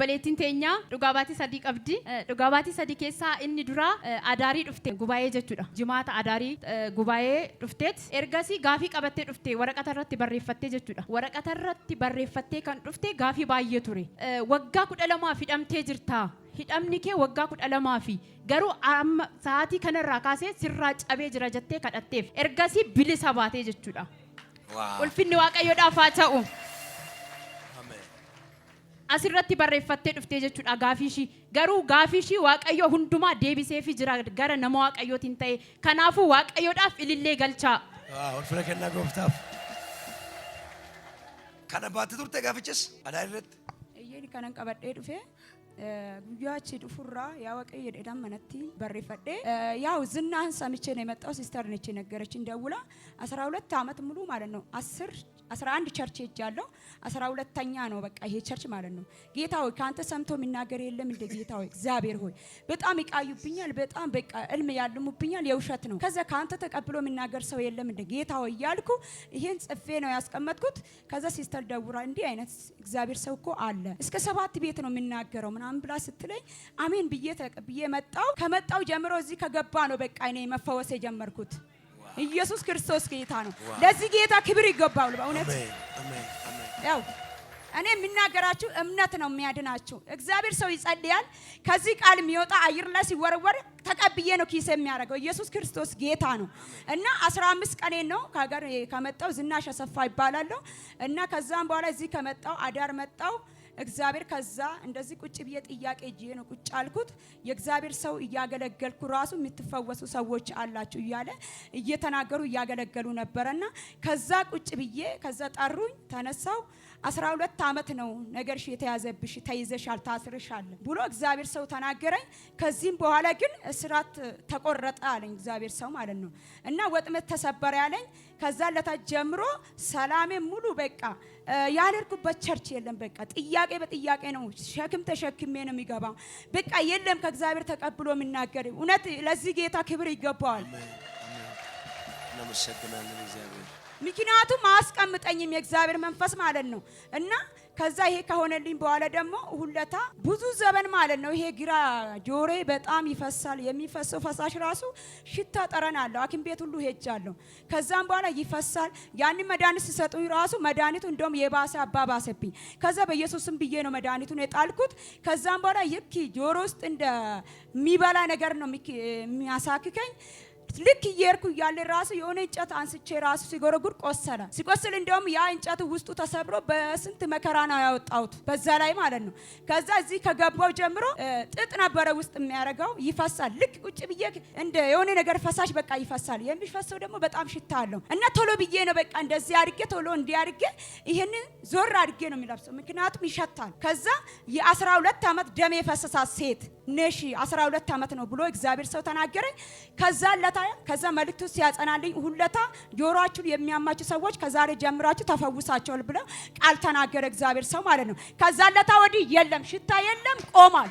obboleettiin teenya dhugaabaatii sadii qabdi. Dhugaabaatii sadii keessaa inni dura adaarii dhufte gubaa'ee jechuudha. Jimaata adaarii gubaa'ee dhufteet ergasii gaafii qabattee dhufte waraqata irratti barreeffattee jechuudha. Waraqata irratti barreeffattee kan dhufte gaafii baay'ee ture. Waggaa 12 hidhamtee jirta. Hidhamni kee waggaa 12 garuu amma sa'aatii kanarraa kaasee sirraa cabee jira jettee kadhatteef ergasii bilisa baatee jechuudha. Ulfinni Waaqayyoodhaaf haa ta'u. Asirratti barreeffattee dhuftee jechuudha gaafii garuu gaafii Waaqayyo hundumaa deebisee fi jira gara nama Waaqayyootiin ta'e kanaafuu Waaqayyoodhaaf ilillee galchaa. Ulfina kennaa gooftaaf. Kana baatti turte gaafichis adaariirratti. Eeyyee kanan qabadhee dhufe. Guyyaa achi dhufurraa yaa Waaqayyo jedhan manatti barreeffadhee ያው ዝናህን ሰምቼ ነው የመጣው ሲስተር ነች ነገረችኝ ደውላ 12 ዓመት ሙሉ ማለት ነው 11 ቸርች ሄጃለሁ 12ኛ ነው በቃ ይሄ ቸርች ማለት ነው ጌታ ሆይ ካንተ ሰምቶ የሚናገር የለም እንደ ጌታ ሆይ እግዚአብሔር ሆይ በጣም ይቃዩብኛል በጣም በቃ እልም ያልሙብኛል የውሸት ነው ከዛ ካንተ ተቀብሎ የሚናገር ሰው የለም እንደ ጌታ ሆይ ያልኩ ይሄን ጽፌ ነው ያስቀመጥኩት ከዛ ሲስተር ደውራ እንዲህ አይነት እግዚአብሔር ሰው እኮ አለ እስከ 7 ቤት ነው የሚናገረው ምናምን ብላ ስትለኝ አሜን ብዬ መጣው ከመጣው ጀምሮ እዚህ ከገባ ነው በቃ እኔ መፈወስ የጀመርኩት ኢየሱስ ክርስቶስ ጌታ ነው ለዚህ ጌታ ክብር ይገባው በእውነት አሜን ያው እኔ የሚናገራችሁ እምነት ነው የሚያድናችሁ እግዚአብሔር ሰው ይጸልያል ከዚህ ቃል የሚወጣ አየር ላይ ሲወረወር ተቀብዬ ነው ኪስ የሚያደርገው ኢየሱስ ክርስቶስ ጌታ ነው እና 15 ቀኔ ነው ከሀገር ከመጣው ዝናሽ አሰፋ ይባላልው እና ከዛም በኋላ እዚህ ከመጣው አዳር መጣው እግዚአብሔር ከዛ እንደዚህ ቁጭ ብዬ ጥያቄ እጄ ነው ቁጭ አልኩት የእግዚአብሔር ሰው እያገለገልኩ ራሱ የምትፈወሱ ሰዎች አላችሁ እያለ እየተናገሩ እያገለገሉ ነበርና ከዛ ቁጭ ብዬ ከዛ ጠሩኝ ተነሳው 12 ዓመት ነው ነገርሽ የተያዘብሽ ተይዘሻል ታስርሻል ብሎ እግዚአብሔር ሰው ተናገረኝ ከዚህም በኋላ ግን እስራት ተቆረጠ አለኝ እግዚአብሔር ሰው ማለት ነው እና ወጥመት ተሰበረ ያለኝ ከዛ ለታች ጀምሮ ሰላሜ ሙሉ በቃ ያለርኩበት ቸርች የለም በቃ ጥያቄ በጥያቄ ነው ሸክም ተሸክሜ ነው የሚገባው በቃ የለም ከእግዚአብሔር ተቀብሎ የሚናገር እውነት ለዚህ ጌታ ክብር ይገባዋል እናመሰግናለን እግዚአብሔር ምክንያቱም አስቀምጠኝም የእግዚአብሔር መንፈስ ማለት ነው እና ከዛ ይሄ ከሆነልኝ በኋላ ደግሞ ሁለታ ብዙ ዘመን ማለት ነው ይሄ ግራ ጆሬ በጣም ይፈሳል የሚፈሰው ፈሳሽ ራሱ ሽታ ጠረን አለው አኪም ቤት ሁሉ ሄጃለሁ ከዛም በኋላ ይፈሳል ያን መድኃኒት ሲሰጡኝ ራሱ መድኃኒቱ እንደውም የባሰ አባባሰብኝ ከዛ በኢየሱስም ብዬ ነው መድኃኒቱን የጣልኩት ከዛም በኋላ ይክ ጆሮ ውስጥ እንደ ሚበላ ነገር ነው የሚያሳክከኝ ልክ እየርኩ ያለ ራሱ የሆነ እንጨት አንስቼ ራሱ ሲጎረጉር ቆሰለ ሲቆስል እንደውም ያ እንጨቱ ውስጡ ተሰብሮ በስንት መከራ ነው ያወጣሁት በዛ ላይ ማለት ነው ከዛ እዚህ ከገባው ጀምሮ ጥጥ ነበረ ውስጥ የሚያረጋው ይፈሳል ልክ ቁጭ ብዬ እንደ የሆነ ነገር ፈሳሽ በቃ ይፈሳል የሚፈሰው ደግሞ በጣም ሽታ አለው እና ቶሎ ብዬ ነው በቃ እንደዚህ አድርጌ ቶሎ እንዲያርጌ ይሄን ዞር አድርጌ ነው የሚለብሰው ምክንያቱም ይሸታል ከዛ የ12 ዓመት ደም የፈሰሳት ሴት ነሺ 12 ዓመት ነው ብሎ እግዚአብሔር ሰው ተናገረኝ ከዛ መልእክቱ ሲያጸናልኝ ሁለታ ጆሮአችሁን የሚያማችሁ ሰዎች ከዛሬ ጀምራችሁ ተፈውሳችኋል ብለው ቃል ተናገረ እግዚአብሔር ሰው ማለት ነው ከዛ ለታ ወዲህ የለም ሽታ የለም ቆማል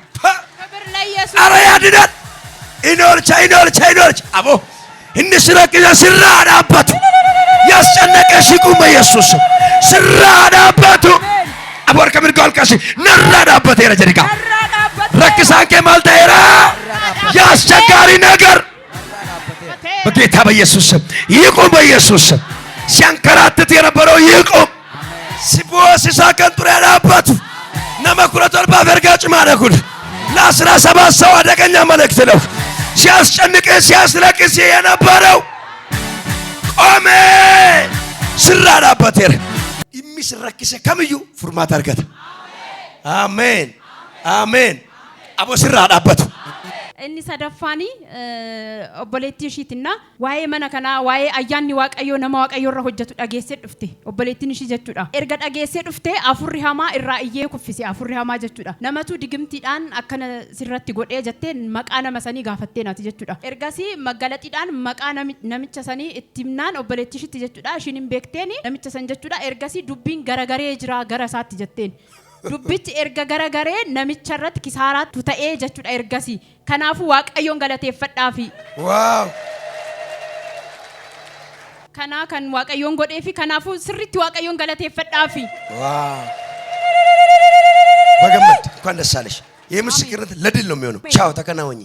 ክብር ለኢየሱስ አረ ያድናል ኢኖልቻ አቦ እንስረቅያ ስራዳበት ያስጨነቀሽ ቁም ኢየሱስ ስራዳበቱ አቦር ከምን ጋልካሽ ነራዳበት የረጀሪካ ረክሳንከ ማልታየራ ያስቸጋሪ ነገር በጌታ በኢየሱስ ይቁም በኢየሱስ ሲያንከራትት የነበረው ይቁም ሲቦሲሳ ከንቱር ያላባቱ ነመኩረቶል ባፈርጋጭ ማለኩል ለ17 ሰው አደገኛ መልእክት ነው ሲያስጨንቅ ሲያስለቅስ የነበረው ቆሜ ስራዳበት የሚስረክሰ ከምዩ ፉርማት አርገት አሜን አሜን አቦ ስራዳበት inni sadaffani obboleettii ishiitina waa'ee mana kana waa'ee ayyaanni Waaqayyoo nama Waaqayyoo irra hojjetu dhageessee dhufte obboleettiin ishii jechuudha erga dhageessee dhufte afurri hamaa irraa iyyee kuffise afurri hamaa jechuudha namatu digimtiidhaan akkana sirratti godhee jettee maqaa nama sanii gaafattee naati jechuudha ergasii magalaxiidhaan maqaa namicha sanii ittimnaan obboleettii ishiitti jechuudha ishiin hin beekteeni namicha san jechuudha ergasii dubbiin garagaree jira gara isaatti jetteen dubbichi erga garagaree namicha irratti kisaaraatu ta'ee jechuudha ergasii kanaafu Waaqayyoon galateeffadhaafi waaw kana kan Waaqayyoon godheefi kanaafu sirriitti Waaqayyoon galateeffadhaafi waaw በገመድ እንኳን ደስ አለሽ። ይህ ምስክርነት ለድል ነው የሚሆነው። ቻው ተከናወኝ።